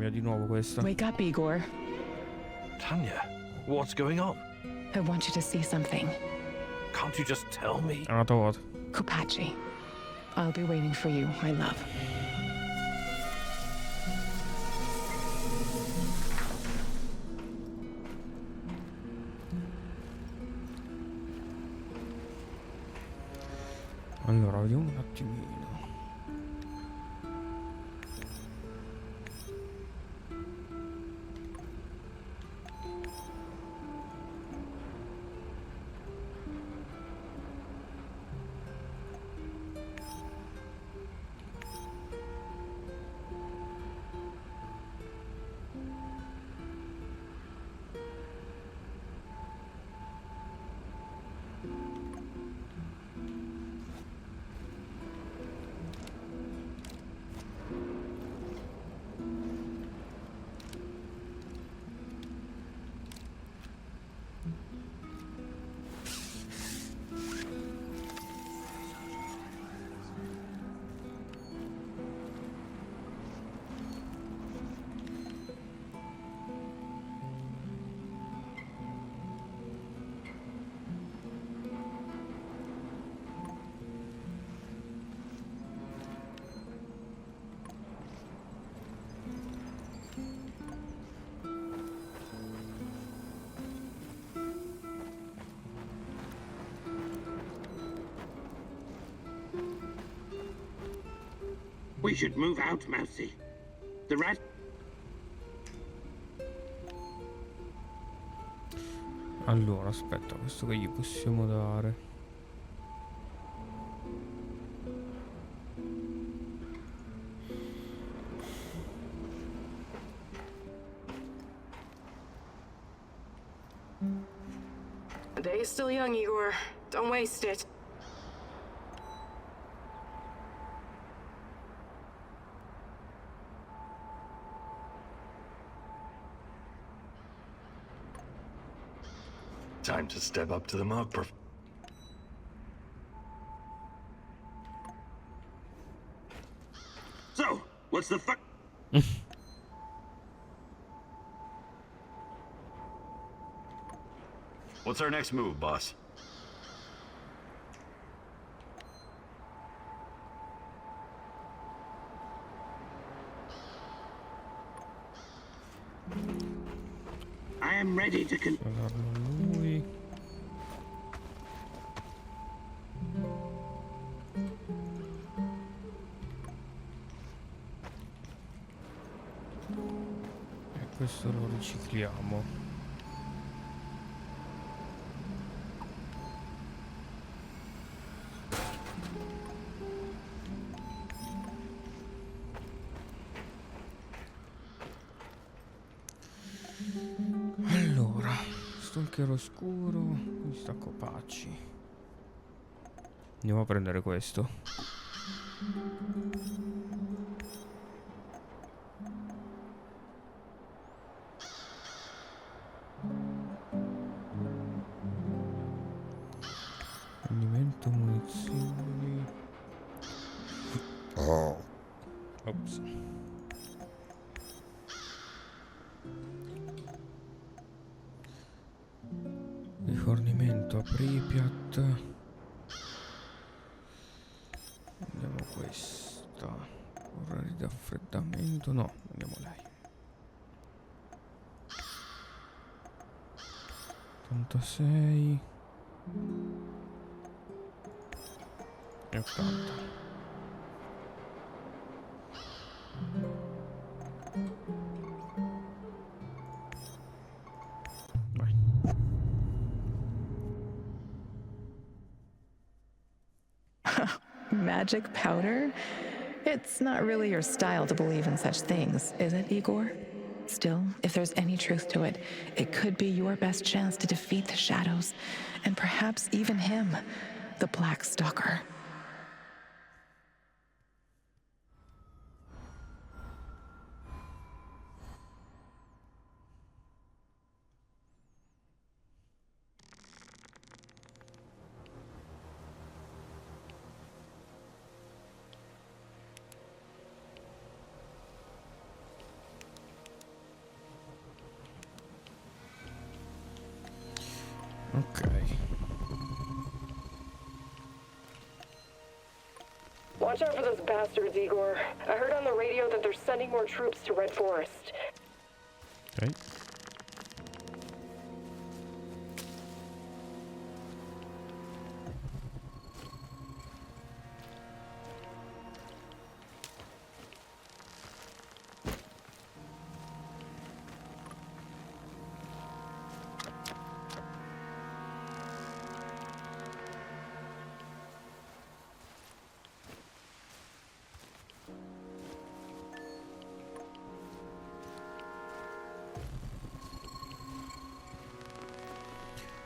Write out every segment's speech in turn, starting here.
mia, di nuovo questa. Wake up, Igor. Tanya, what's going on? I want you to see something. Can't you just tell me? È un'altra volta. Kopachi. I'll be waiting for you, my love. Allora, vediamo un attimino. We should move out, Mousy. The rat... Allora, aspetta, questo che gli possiamo dare? The day is still young, Igor. Don't waste it. Time to step up to the mark, So, what's the fuck? What's our next move, boss? I am ready to Darlo a lui. E questo lo ricicliamo. Allora, stalker oscuro, questa Kopachi. Andiamo a prendere questo. Rendimento munizioni. Ops. Rifornimento a Pripyat. Andiamo questa. Ora di raffreddamento. No, andiamo lei. 86 e 80. Vai. Magic powder? It's not really your style to believe in such things, is it, Igor? Still, if there's any truth to it, it could be your best chance to defeat the shadows, and perhaps even him, the Black Stalker. Ok. Watch out for those bastards, Igor. I heard on the radio that they're sending more troops to Red Forest. Ok.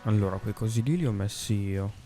Allora, quei cosi lì li ho messi io.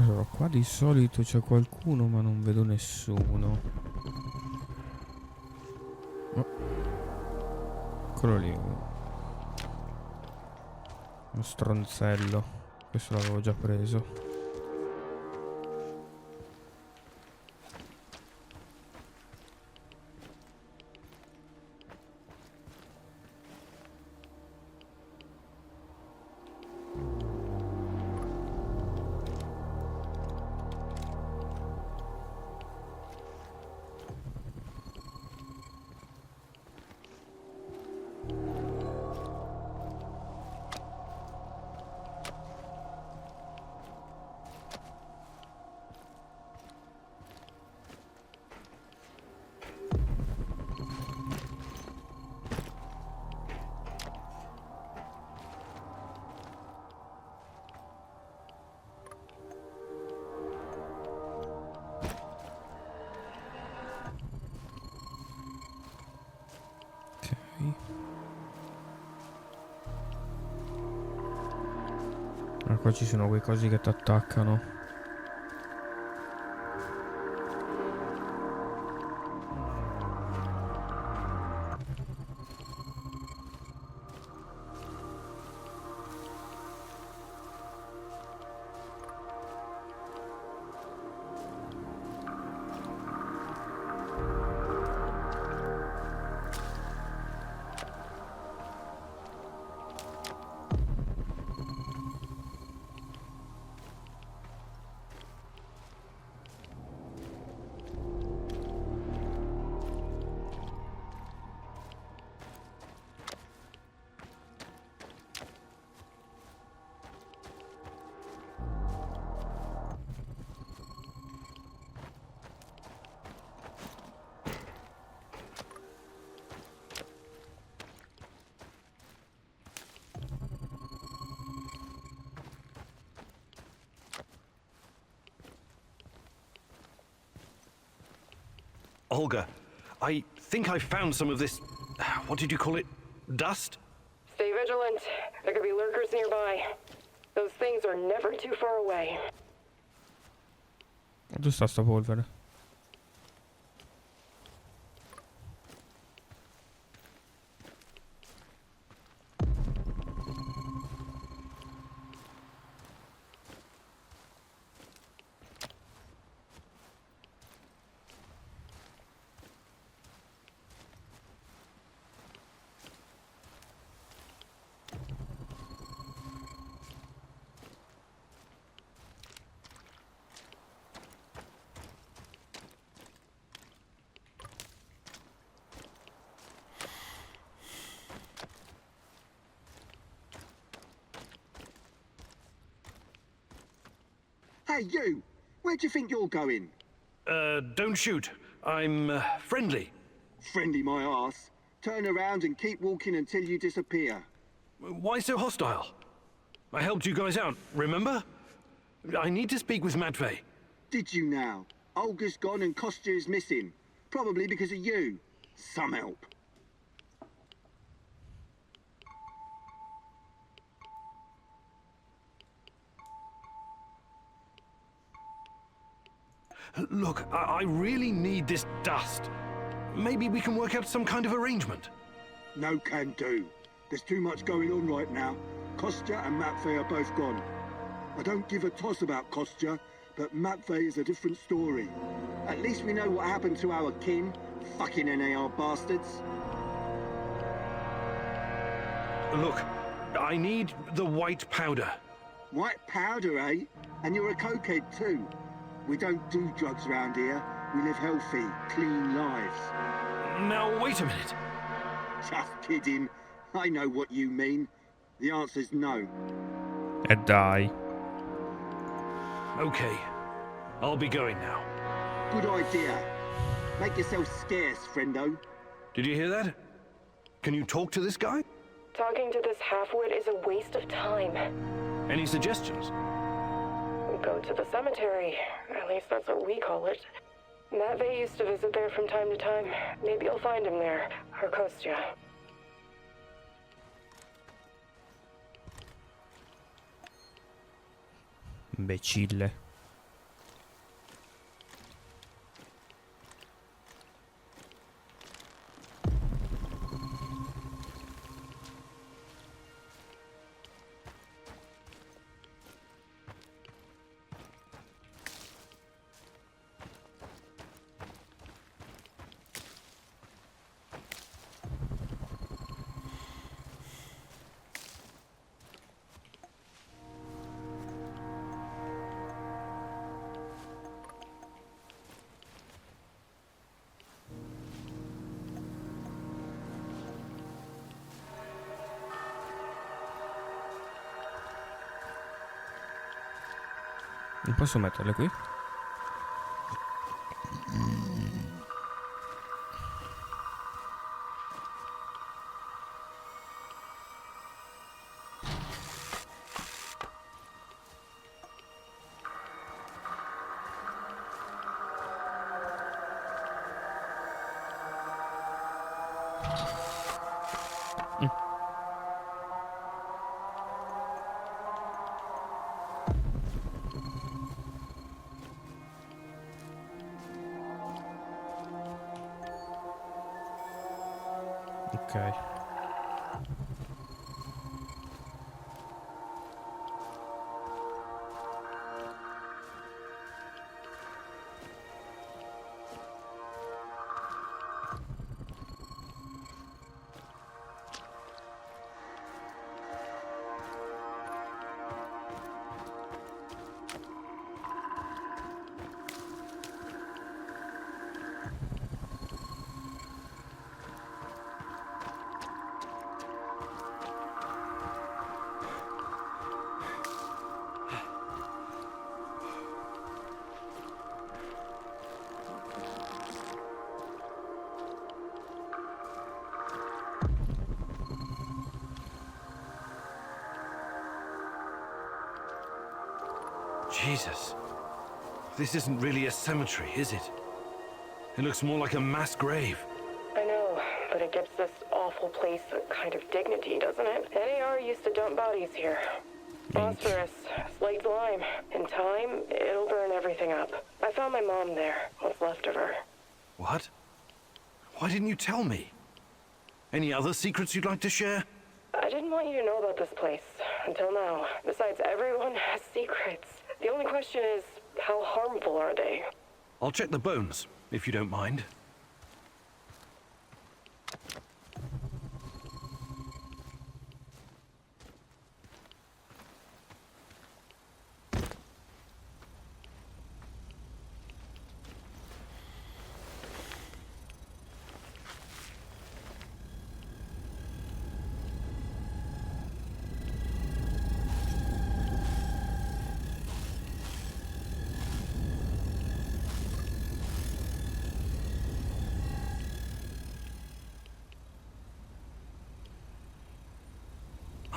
Allora, qua di solito c'è qualcuno, ma non vedo nessuno. Oh. Eccolo lì. Uno stronzello. Questo l'avevo già preso. Ah, qua ci sono quei cosi che ti attaccano. Olga, I think I found some of this. What did you call it? Dust? Stay vigilant. There could be lurkers nearby. Those things are never too far away. Dove sta polvere? Hey, you! Where do you think you're going? Don't shoot. I'm friendly. Friendly my arse. Turn around and keep walking until you disappear. Why so hostile? I helped you guys out, remember? I need to speak with Matvey. Did you now? Olga's gone and Kostya is missing. Probably because of you. Some help. Look, I really need this dust. Maybe we can work out some kind of arrangement. No can do. There's too much going on right now. Kostya and Matvey are both gone. I don't give a toss about Kostya, but Matvey is a different story. At least we know what happened to our kin. Fucking NAR bastards. Look, I need the white powder. White powder, eh? And you're a cokehead too. We don't do drugs around here. We live healthy, clean lives. Now, wait a minute. Just kidding. I know what you mean. The answer's no. E dai. Okay, I'll be going now. Good idea. Make yourself scarce, friendo. Did you hear that? Can you talk to this guy? Talking to this halfwit is a waste of time. Any suggestions? Go to the cemetery. At least that's what we call it. Matvey used to visit there from time to time. Maybe you'll find him there. Or Kostya. Imbecille. Non posso metterle qui? Ok. Jesus. This isn't really a cemetery, is it? It looks more like a mass grave. I know, but it gives this awful place a kind of dignity, doesn't it? NAR used to dump bodies here. Phosphorus, slaked lime. In time, it'll burn everything up. I found my mom there, what's left of her. What? Why didn't you tell me? Any other secrets you'd like to share? I didn't want you to know about this place, until now. Besides, everyone has secrets. The only question is, how harmful are they? I'll check the bones, if you don't mind.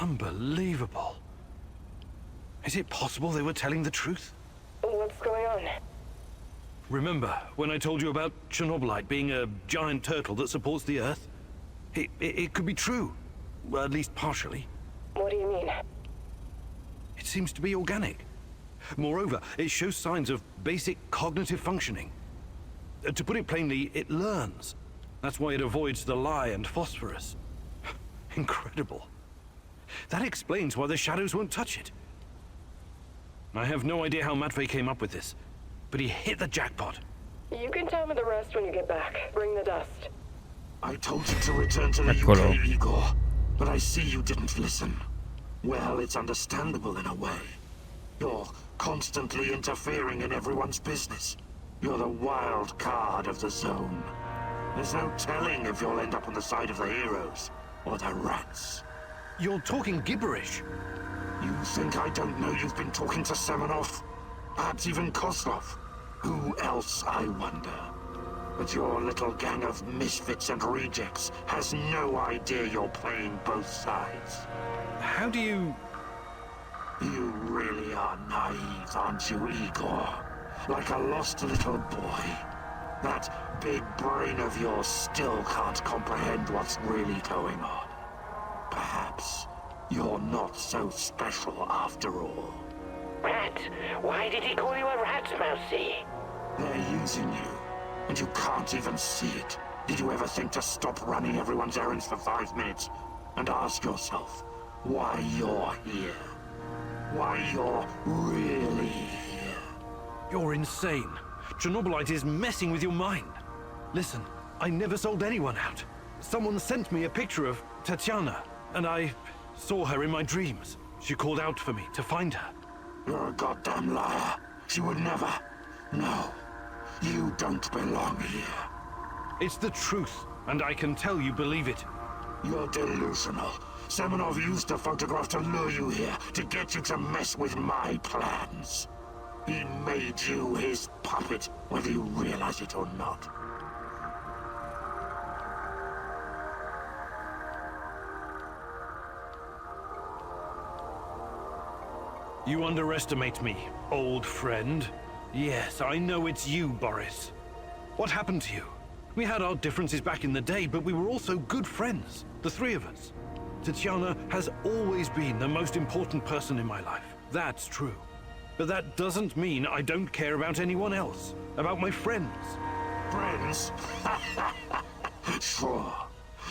Unbelievable. Is it possible they were telling the truth? What's going on? Remember when I told you about Chernobylite being a giant turtle that supports the Earth? It could be true. Well, at least partially. What do you mean? It seems to be organic. Moreover, it shows signs of basic cognitive functioning. To put it plainly, it learns. That's why it avoids the lye and phosphorus. Incredible. That explains why the shadows won't touch it. I have no idea how Matvey came up with this, but he hit the jackpot. You can tell me the rest when you get back. Bring the dust. I told you to return to the Eccolo. UK, Igor, but I see you didn't listen. Well, it's understandable in a way. You're constantly interfering in everyone's business. You're the wild card of the zone. There's no telling if you'll end up on the side of the heroes or the rats. You're talking gibberish. You think I don't know you've been talking to Semenov? Perhaps even Kozlov? Who else, I wonder? But your little gang of misfits and rejects has no idea you're playing both sides. How do you... You really are naive, aren't you, Igor? Like a lost little boy. That big brain of yours still can't comprehend what's really going on. Perhaps you're not so special after all. Rat? Why did he call you a rat, Mousy? They're using you, and you can't even see it. Did you ever think to stop running everyone's errands for 5 minutes and ask yourself why you're here? Why you're really here? You're insane. Chernobylite is messing with your mind. Listen, I never sold anyone out. Someone sent me a picture of Tatiana, and I saw her in my dreams. She called out for me to find her. You're a goddamn liar. She would never. No, you don't belong here. It's the truth, and I can tell you believe it. You're delusional. Semenov used the photograph to lure you here, to get you to mess with my plans. He made you his puppet, whether you realize it or not. You underestimate me, old friend. Yes, I know it's you, Boris. What happened to you? We had our differences back in the day, but we were also good friends, the three of us. Tatiana has always been the most important person in my life. That's true. But that doesn't mean I don't care about anyone else, about my friends. Friends? Sure.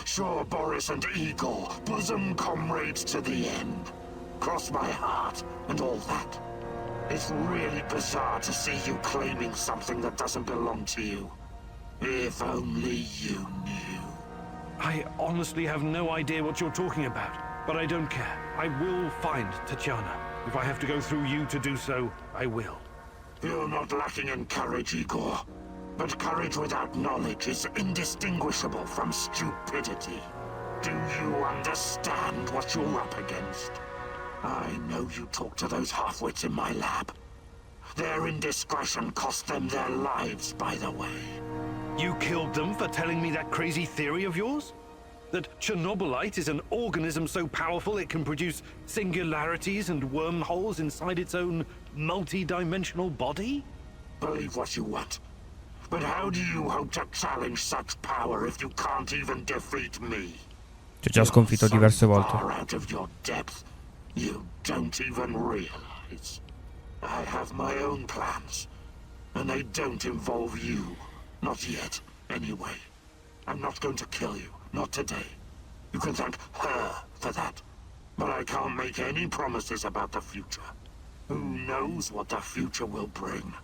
Sure, Boris and Igor, bosom comrades to the end. Cross my heart and all that. It's really bizarre to see you claiming something that doesn't belong to you. If only you knew. I honestly have no idea what you're talking about, but I don't care. I will find Tatiana. If I have to go through you to do so, I will. You're not lacking in courage, Igor. But courage without knowledge is indistinguishable from stupidity. Do you understand what you're up against? I know you talk to those half-wits in my lab. Their indiscretion cost them their lives, by the way. You killed them for telling me that crazy theory of yours? That Chernobylite is an organism so powerful it can produce singularities and wormholes inside its own multi-dimensional body? Believe what you want. But how do you hope to challenge such power if you can't even defeat me? Ci ho già sconfitto diverse volte. Far out of your depth, you don't even realize. I have my own plans, and they don't involve you. Not yet, anyway. I'm not going to kill you, not today. You can thank her for that. But I can't make any promises about the future. Who knows what the future will bring?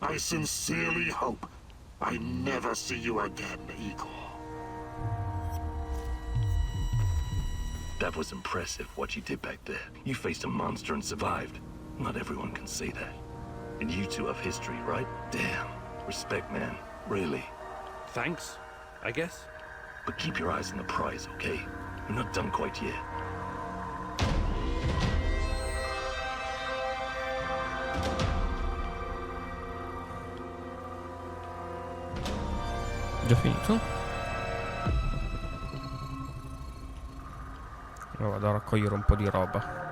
I sincerely hope I never see you again, Igor. That was impressive, what you did back there. You faced a monster and survived. Not everyone can say that. And you two have history, right? Damn. Respect, man. Really. Thanks, I guess. But keep your eyes on the prize, okay? We're not done quite yet. Già finito? Allora vado a raccogliere un po' di roba.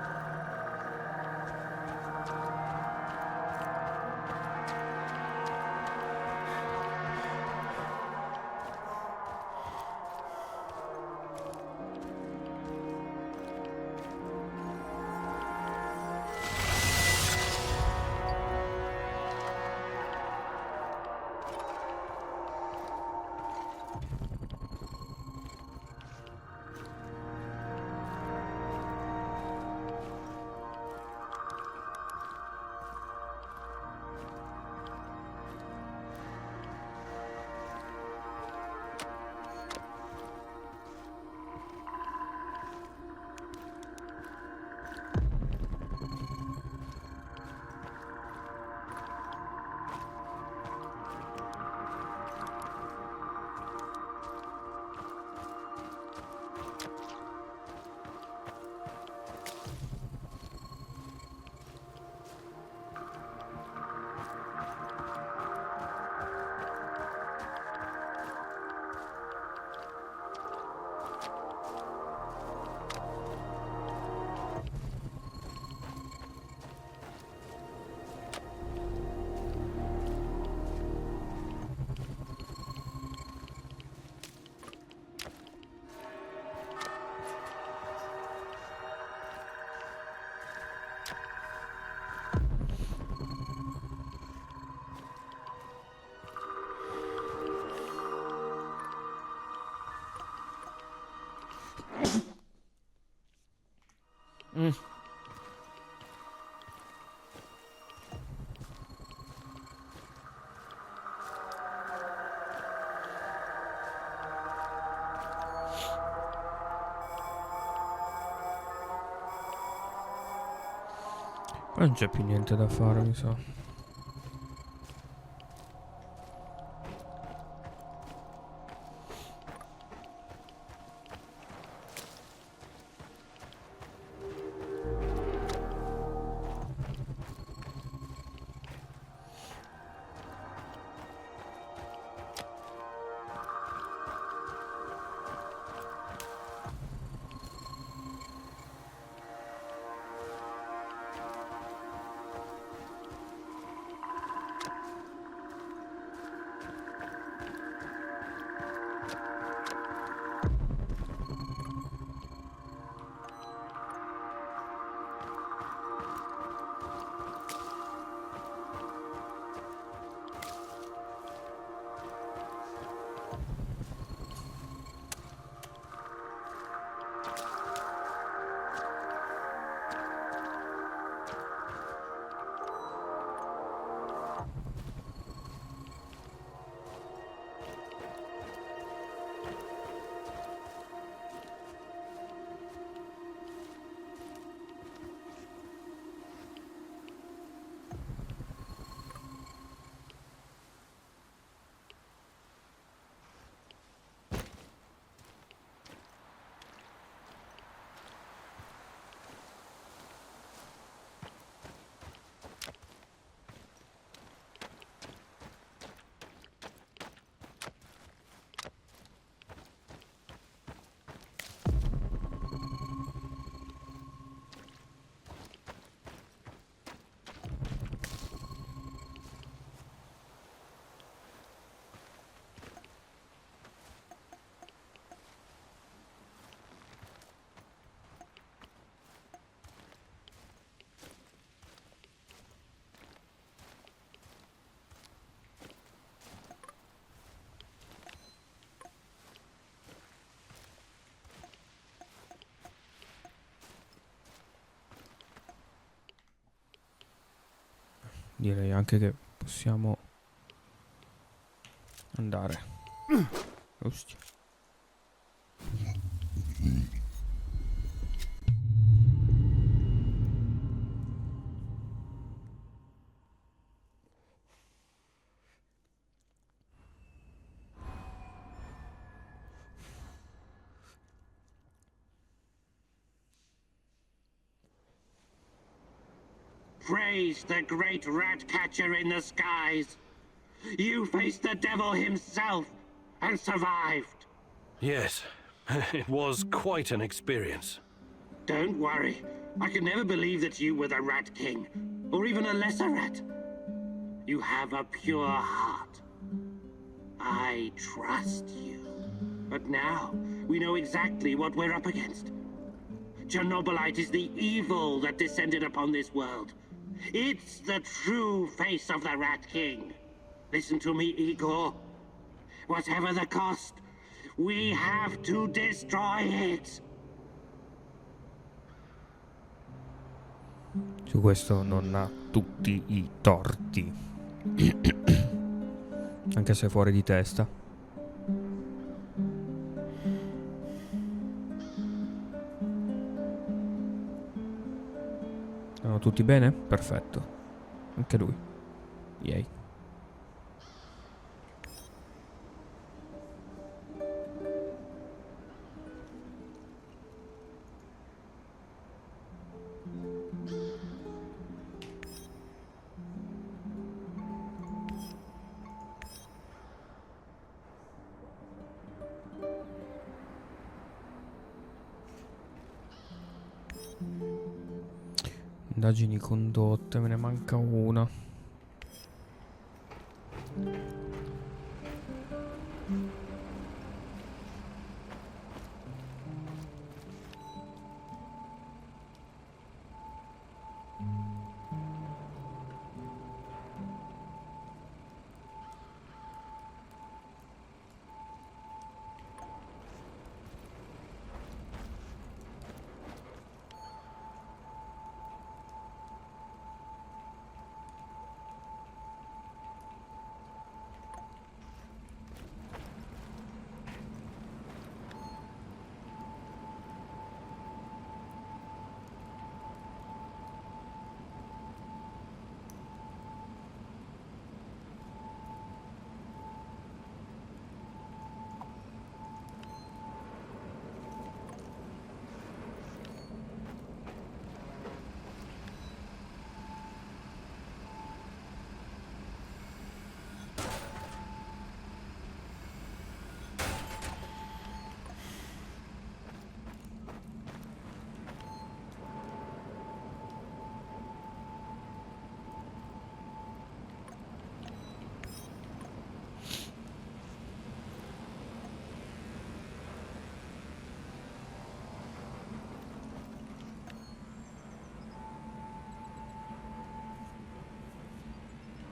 Non c'è più niente da fare, mi sa. Direi anche che possiamo andare. Ostia. Praise the great rat catcher in the skies. You faced the devil himself and survived. Yes, it was quite an experience. Don't worry. I could never believe that you were the Rat King, or even a lesser rat. You have a pure heart. I trust you. But now, we know exactly what we're up against. Chernobylite is the evil that descended upon this world. It's the true face of the Rat King. Listen to me, Igor. Whatever the cost, we have to destroy it. Su questo non ha tutti i torti. Anche se fuori di testa. Sono tutti bene? Perfetto. Anche lui. Yay. Indagini condotte, me ne manca una.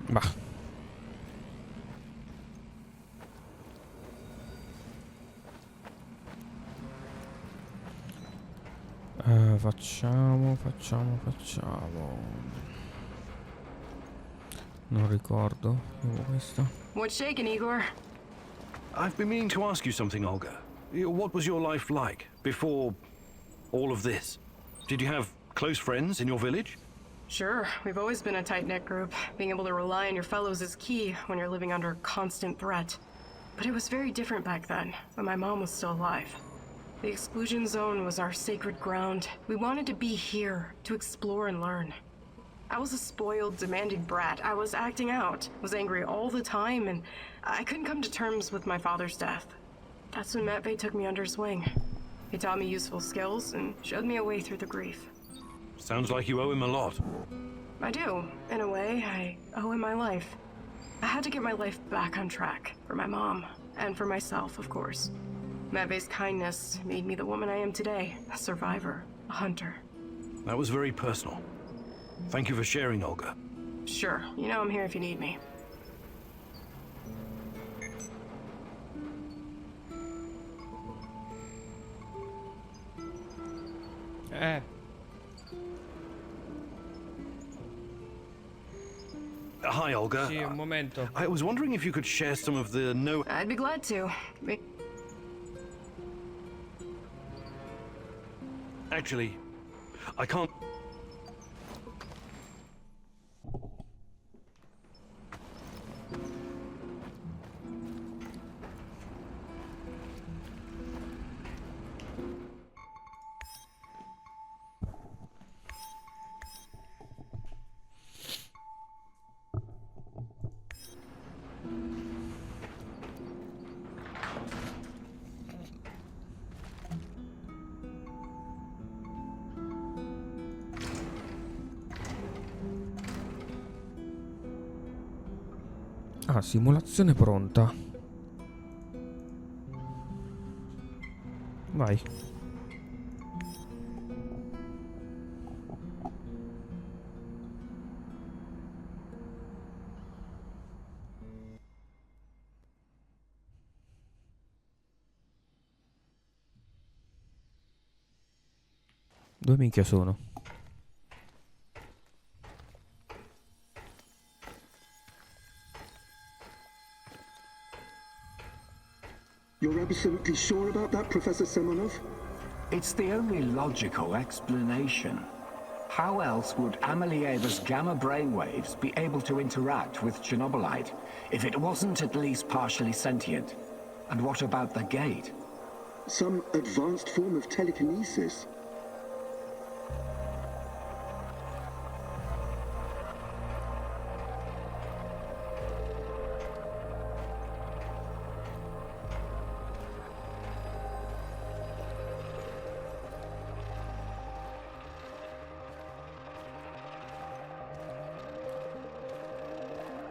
Bah. Facciamo. Non ricordo. Questo. What's shaking, Igor? I've been meaning to ask you something, Olga. What was your life like before all of this? Did you have close friends in your village? Sure, we've always been a tight-knit group. Being able to rely on your fellows is key when you're living under constant threat. But it was very different back then, when my mom was still alive. The exclusion zone was our sacred ground. We wanted to be here, to explore and learn. I was a spoiled, demanding brat. I was acting out, was angry all the time, and I couldn't come to terms with my father's death. That's when Matvey took me under his wing. He taught me useful skills and showed me a way through the grief. Sounds like you owe him a lot. I do. In a way, I owe him my life. I had to get my life back on track, for my mom, and for myself, of course. Matvey's kindness made me the woman I am today, a survivor, a hunter. That was very personal. Thank you for sharing, Olga. Sure, you know I'm here if you need me. Hi, Olga. Sì, un momento. I was wondering if you could share some of the I'd be glad to. Actually, I can't... Ah, simulazione pronta. Vai. Dove minchia sono? You're absolutely sure about that, Professor Semenov? It's the only logical explanation. How else would Amelieva's gamma brainwaves be able to interact with Chernobylite if it wasn't at least partially sentient? And what about the gate? Some advanced form of telekinesis.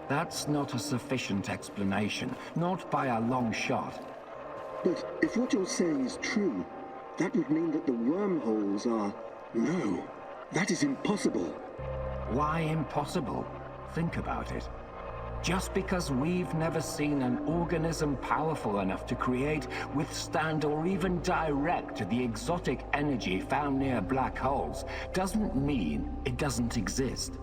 That's not a sufficient explanation, not by a long shot. But if what you're saying is true, that would mean that the wormholes are... No, that is impossible. Why impossible? Think about it. Just because we've never seen an organism powerful enough to create, withstand, or even direct the exotic energy found near black holes, doesn't mean it doesn't exist.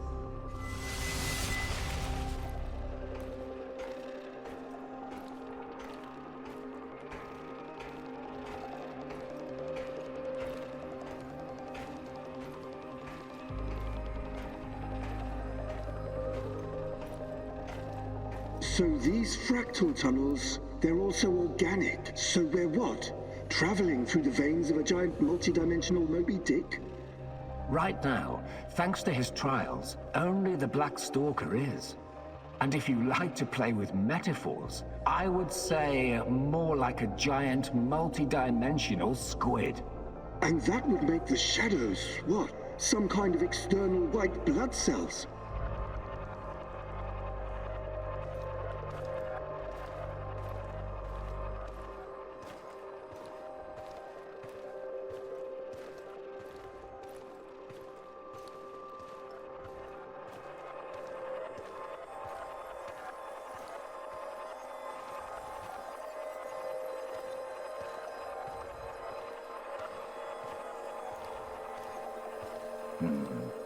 So these fractal tunnels, they're also organic. So we're what? Traveling through the veins of a giant multi-dimensional Moby Dick? Right now, thanks to his trials, only the Black Stalker is. And if you like to play with metaphors, I would say more like a giant multi-dimensional squid. And that would make the shadows, what? Some kind of external white blood cells?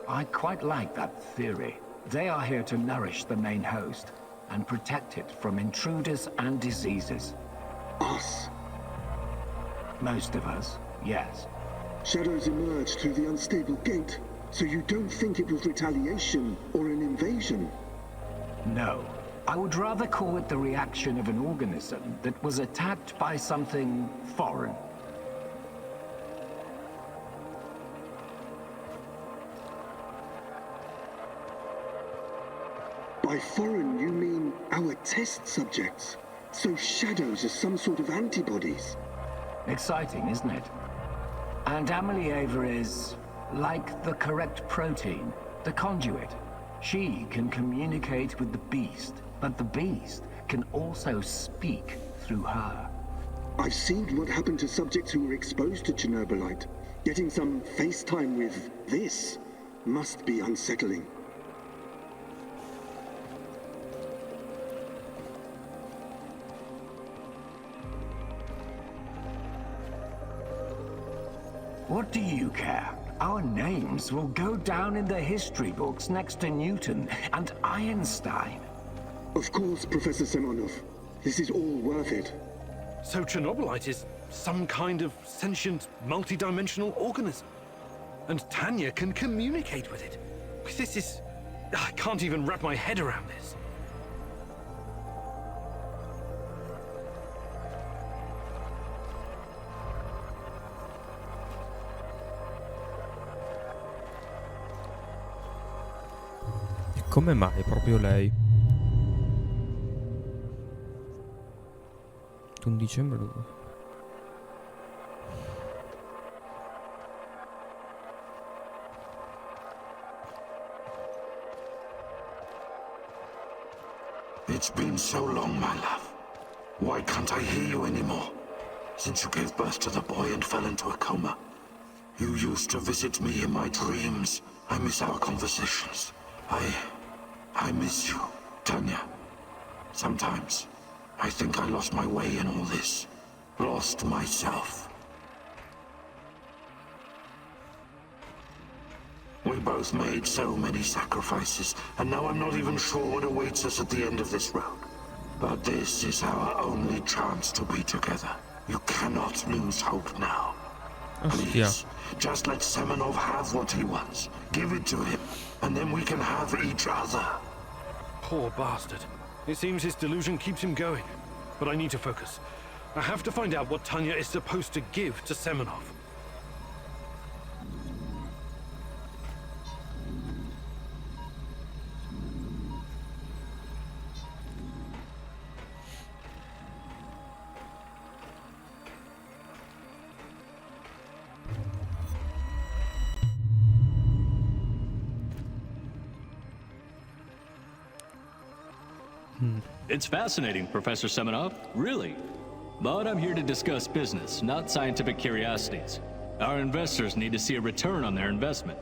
I quite like that theory. They are here to nourish the main host and protect it from intruders and diseases. Us? Most of us, yes. Shadows emerged through the unstable gate, so you don't think it was retaliation or an invasion? No. I would rather call it the reaction of an organism that was attacked by something foreign. By foreign, you mean our test subjects? So shadows are some sort of antibodies? Exciting, isn't it? And Amelieva is like the correct protein, the conduit. She can communicate with the beast, but the beast can also speak through her. I've seen what happened to subjects who were exposed to Chernobylite. Getting some FaceTime with this must be unsettling. What do you care? Our names will go down in the history books next to Newton and Einstein. Of course, Professor Semenov. This is all worth it. So Chernobylite is some kind of sentient, multi-dimensional organism. And Tanya can communicate with it. This is... I can't even wrap my head around this. Come mai proprio lei? 1 dicembre 2. It's been so long, my love. Why can't I hear you anymore? Since you gave birth to the boy and fell into a coma. You used to visit me in my dreams. I miss our conversations. I miss you, Tanya. Sometimes, I think I lost my way in all this. Lost myself. We both made so many sacrifices, and now I'm not even sure what awaits us at the end of this road. But this is our only chance to be together. You cannot lose hope now. Please, just let Semenov have what he wants. Give it to him, and then we can have each other. Poor bastard. It seems his delusion keeps him going. But I need to focus. I have to find out what Tanya is supposed to give to Semenov. It's fascinating, Professor Semenov, really. But I'm here to discuss business, not scientific curiosities. Our investors need to see a return on their investment.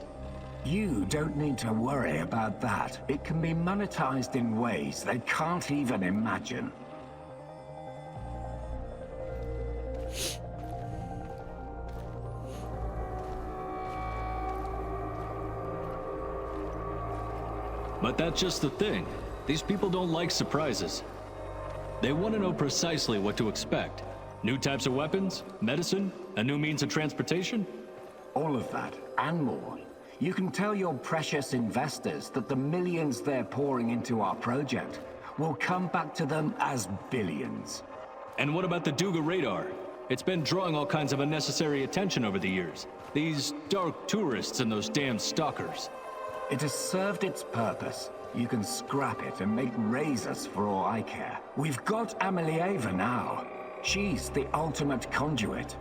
You don't need to worry about that. It can be monetized in ways they can't even imagine. But that's just the thing. These people don't like surprises. They want to know precisely what to expect. New types of weapons, medicine, a new means of transportation? All of that, and more. You can tell your precious investors that the millions they're pouring into our project will come back to them as billions. And what about the Duga radar? It's been drawing all kinds of unnecessary attention over the years. These dark tourists and those damn stalkers. It has served its purpose. You can scrap it and make razors for all I care. We've got Amelieva now. She's the ultimate conduit.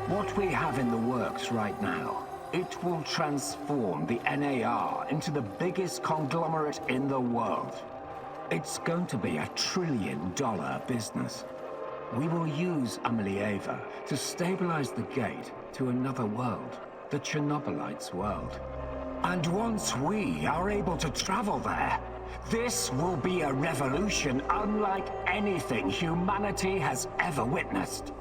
What we have in the works right now, it will transform the NAR into the biggest conglomerate in the world. It's going to be a $1 trillion business. We will use Amelieva to stabilize the gate to another world, the Chernobylite's world. And once we are able to travel there, this will be a revolution unlike anything humanity has ever witnessed.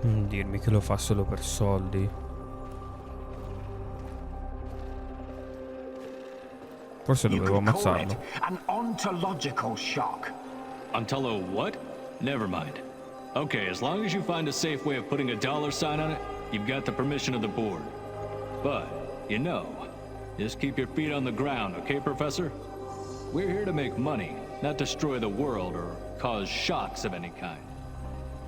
Dirmi che lo fa solo per soldi. Forse dovevo ammazzarlo. An ontological shock. Ontolo what? Never mind. Okay, as long as you find a safe way of putting a dollar sign on it, you've got the permission of the board. But, you know, just keep your feet on the ground, okay, Professor? We're here to make money, not destroy the world or cause shocks of any kind.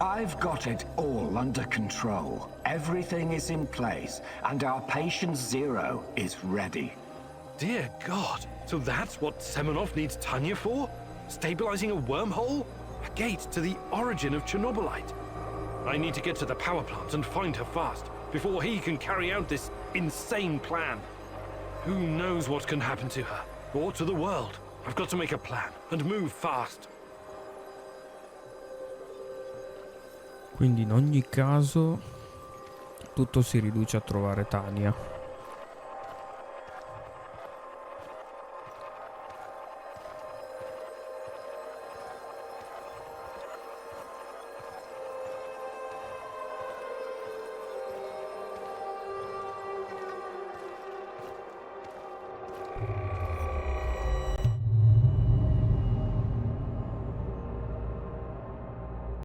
I've got it all under control. Everything is in place, and our patient zero is ready. Dear God, so that's what Semenov needs Tanya for? Stabilizing a wormhole? A gate to the origin of Chernobylite? I need to get to the power plant and find her fast, before he can carry out this insane plan. Who knows what can happen to her, or to the world? I've got to make a plan, and move fast. Quindi in ogni caso tutto si riduce a trovare Tanya.